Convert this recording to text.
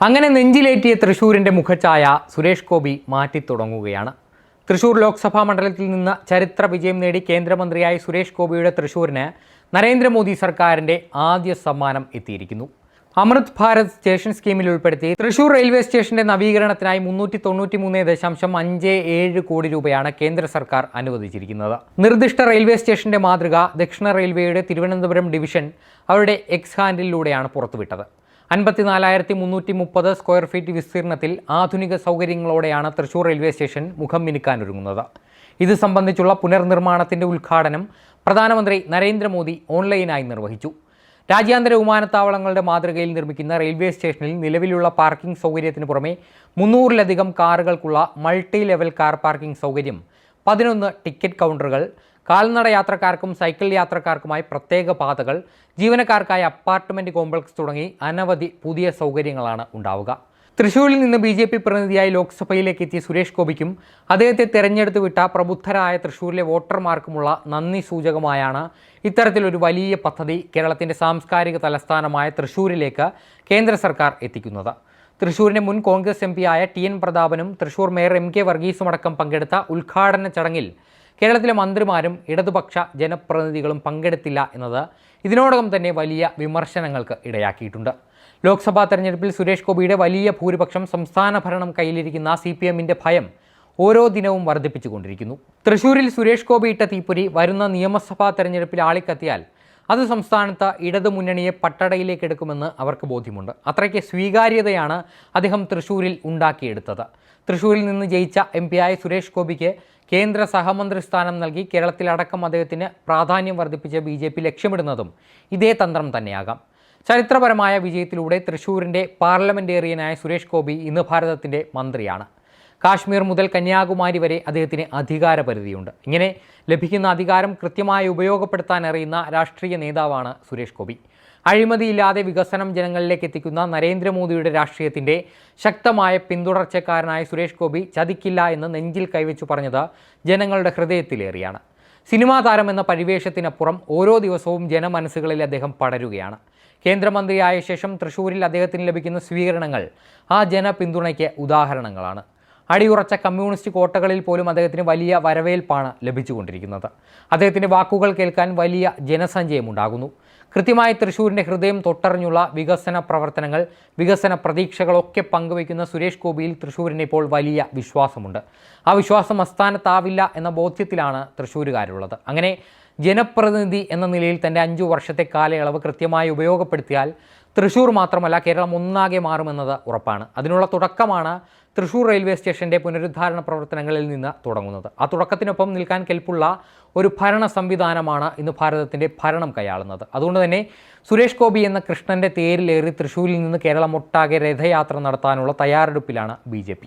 അങ്ങനെ നെഞ്ചിലേറ്റിയ തൃശൂരിൻ്റെ മുഖഛായ സുരേഷ് ഗോപി മാറ്റിത്തുടങ്ങുകയാണ്. തൃശൂർ ലോക്സഭാ മണ്ഡലത്തിൽ നിന്ന് ചരിത്ര വിജയം നേടി കേന്ദ്രമന്ത്രിയായ സുരേഷ് ഗോപിയുടെ തൃശൂരിന് നരേന്ദ്രമോദി സർക്കാരിൻ്റെ ആദ്യ സമ്മാനം എത്തിയിരിക്കുന്നു. അമൃത് ഭാരത് സ്റ്റേഷൻ സ്കീമിൽ ഉൾപ്പെടുത്തി തൃശൂർ റെയിൽവേ സ്റ്റേഷന്റെ നവീകരണത്തിനായി 393.57 കോടി രൂപയാണ് കേന്ദ്ര സർക്കാർ അനുവദിച്ചിരിക്കുന്നത്. നിർദ്ദിഷ്ട റെയിൽവേ സ്റ്റേഷന്റെ മാതൃക ദക്ഷിണ റെയിൽവേയുടെ തിരുവനന്തപുരം ഡിവിഷൻ അവരുടെ എക്സ് ഹാൻഡിലൂടെയാണ് പുറത്തുവിട്ടത്. 54,330 സ്ക്വയർ ഫീറ്റ് വിസ്തീർണത്തിൽ ആധുനിക സൗകര്യങ്ങളോടെയാണ് തൃശൂർ റെയിൽവേ സ്റ്റേഷൻ മുഖം മിനുക്കാനൊരുങ്ങുന്നത്. ഇത് സംബന്ധിച്ചുള്ള പുനർനിർമ്മാണത്തിന്റെ ഉദ്ഘാടനം പ്രധാനമന്ത്രി നരേന്ദ്രമോദി ഓൺലൈനായി നിർവഹിച്ചു. രാജ്യാന്തര വിമാനത്താവളങ്ങളുടെ മാതൃകയിൽ നിർമ്മിക്കുന്ന റെയിൽവേ സ്റ്റേഷനിൽ നിലവിലുള്ള പാർക്കിംഗ് സൗകര്യത്തിന് പുറമെ 300-ലധികം കാറുകൾക്കുള്ള മൾട്ടി ലെവൽ കാർ പാർക്കിംഗ് സൗകര്യം, 11 ടിക്കറ്റ് കൗണ്ടറുകൾ, കാൽനട യാത്രക്കാർക്കും സൈക്കിൾ യാത്രക്കാർക്കുമായി പ്രത്യേക പാതകൾ, ജീവനക്കാർക്കായി അപ്പാർട്ട്മെന്റ് കോംപ്ലക്സ് തുടങ്ങി അനവധി പുതിയ സൗകര്യങ്ങളാണ് ഉണ്ടാവുക. തൃശ്ശൂരിൽ നിന്ന് BJP പ്രതിനിധിയായി ലോക്സഭയിലേക്ക് എത്തിയ സുരേഷ് ഗോപിക്കും അദ്ദേഹത്തെ തെരഞ്ഞെടുത്തു വിട്ട പ്രബുദ്ധരായ തൃശ്ശൂരിലെ വോട്ടർമാർക്കുമുള്ള നന്ദി സൂചകമായാണ് ഇത്തരത്തിലൊരു വലിയ പദ്ധതി കേരളത്തിൻ്റെ സാംസ്കാരിക തലസ്ഥാനമായ തൃശ്ശൂരിലേക്ക് കേന്ദ്ര സർക്കാർ എത്തിക്കുന്നത്. തൃശ്ശൂരിൻ്റെ മുൻ കോൺഗ്രസ് MP ആയ TN പ്രതാപനും തൃശ്ശൂർ മേയർ MK വർഗീസുമടക്കം പങ്കെടുത്ത ഉദ്ഘാടന ചടങ്ങിൽ കേരളത്തിലെ മന്ത്രിമാരും ഇടതുപക്ഷ ജനപ്രതിനിധികളും പങ്കെടുത്തില്ല എന്നത് ഇതിനോടകം തന്നെ വലിയ വിമർശനങ്ങൾക്ക് ഇടയാക്കിയിട്ടുണ്ട്. ലോക്സഭാ തെരഞ്ഞെടുപ്പിൽ സുരേഷ് ഗോപിയുടെ വലിയ ഭൂരിപക്ഷം സംസ്ഥാന ഭരണം കയ്യിലിരിക്കുന്ന CPMന്റെ ഭയം ഓരോ ദിനവും വർദ്ധിപ്പിച്ചുകൊണ്ടിരിക്കുന്നു. തൃശ്ശൂരിൽ സുരേഷ് ഗോപി ഇട്ട തീപ്പൊരി വരുന്ന നിയമസഭാ തെരഞ്ഞെടുപ്പിൽ ആളിക്കത്തിയാൽ അത് സംസ്ഥാനത്ത് ഇടതുമുന്നണിയെ പട്ടടയിലേക്ക് എടുക്കുമെന്ന് അവർക്ക് ബോധ്യമുണ്ട്. അത്രയ്ക്ക് സ്വീകാര്യതയാണ് അദ്ദേഹം തൃശ്ശൂരിൽ ഉണ്ടാക്കിയെടുത്തത്. തൃശ്ശൂരിൽ നിന്ന് ജയിച്ച MP ആയ സുരേഷ് ഗോപിക്ക് കേന്ദ്ര സഹമന്ത്രി സ്ഥാനം നൽകി കേരളത്തിലടക്കം അദ്ദേഹത്തിന് പ്രാധാന്യം വർദ്ധിപ്പിച്ച് BJP ലക്ഷ്യമിടുന്നതും ഇതേ തന്ത്രം തന്നെയാകാം. ചരിത്രപരമായ വിജയത്തിലൂടെ തൃശ്ശൂരിൻ്റെ പാർലമെൻറ്റേറിയനായ സുരേഷ് ഗോപി ഇന്ന് ഭാരതത്തിൻ്റെ മന്ത്രിയാണ്. കാശ്മീർ മുതൽ കന്യാകുമാരി വരെ അദ്ദേഹത്തിന് അധികാരപരിധിയുണ്ട്. ഇങ്ങനെ ലഭിക്കുന്ന അധികാരം കൃത്യമായി ഉപയോഗപ്പെടുത്താൻ അറിയുന്ന രാഷ്ട്രീയ നേതാവാണ് സുരേഷ് ഗോപി. അഴിമതിയില്ലാതെ വികസനം ജനങ്ങളിലേക്ക് എത്തിക്കുന്ന നരേന്ദ്രമോദിയുടെ രാഷ്ട്രീയത്തിൻ്റെ ശക്തമായ പിന്തുടർച്ചക്കാരനായ സുരേഷ് ഗോപി ചതിക്കില്ല എന്ന് നെഞ്ചിൽ കൈവച്ചു പറഞ്ഞത് ജനങ്ങളുടെ ഹൃദയത്തിലേറിയാണ്. സിനിമാ താരം എന്ന പരിവേഷത്തിനപ്പുറം ഓരോ ദിവസവും ജനമനസ്സുകളിൽ അദ്ദേഹം പടരുകയാണ്. കേന്ദ്രമന്ത്രിയായ ശേഷം തൃശ്ശൂരിൽ അദ്ദേഹത്തിന് ലഭിക്കുന്ന സ്വീകരണങ്ങൾ ആ ജനപിന്തുണയ്ക്ക് ഉദാഹരണങ്ങളാണ്. അടിയുറച്ച കമ്മ്യൂണിസ്റ്റ് കോട്ടകളിൽ പോലും അദ്ദേഹത്തിന് വലിയ വരവേൽപ്പാണ് ലഭിച്ചുകൊണ്ടിരിക്കുന്നത്. അദ്ദേഹത്തിൻ്റെ വാക്കുകൾ കേൾക്കാൻ വലിയ ജനസഞ്ചയമുണ്ടാകുന്നു. കൃത്യമായി തൃശ്ശൂരിൻ്റെ ഹൃദയം തൊട്ടറിഞ്ഞുള്ള വികസന പ്രവർത്തനങ്ങൾ, വികസന പ്രതീക്ഷകളൊക്കെ പങ്കുവയ്ക്കുന്ന സുരേഷ് ഗോപിയിൽ തൃശ്ശൂരിന് ഇപ്പോൾ വലിയ വിശ്വാസമുണ്ട്. ആ വിശ്വാസം അസ്ഥാനത്താവില്ല എന്ന ബോധ്യത്തിലാണ് തൃശ്ശൂരുകാരുള്ളത്. അങ്ങനെ ജനപ്രതിനിധി എന്ന നിലയിൽ തൻ്റെ 5 വർഷത്തെ കാലയളവ് കൃത്യമായി ഉപയോഗപ്പെടുത്തിയാൽ തൃശ്ശൂർ മാത്രമല്ല കേരളം ഒന്നാകെ മാറുമെന്നത് ഉറപ്പാണ്. അതിനുള്ള തുടക്കമാണ് തൃശ്ശൂർ റെയിൽവേ സ്റ്റേഷൻ്റെ പുനരുദ്ധാരണ പ്രവർത്തനങ്ങളിൽ നിന്ന് തുടങ്ങുന്നത്. ആ തുടക്കത്തിനൊപ്പം നിൽക്കാൻ കെൽപ്പുള്ള ഒരു ഭരണ സംവിധാനമാണ് ഇന്ന് ഭാരതത്തിൻ്റെ ഭരണം കൈയാളുന്നത്. അതുകൊണ്ട് തന്നെ സുരേഷ് ഗോപി എന്ന കൃഷ്ണൻ്റെ തേരിലേറി തൃശ്ശൂരിൽ നിന്ന് കേരളം ഒട്ടാകെ രഥയാത്ര നടത്താനുള്ള തയ്യാറെടുപ്പിലാണ് BJP.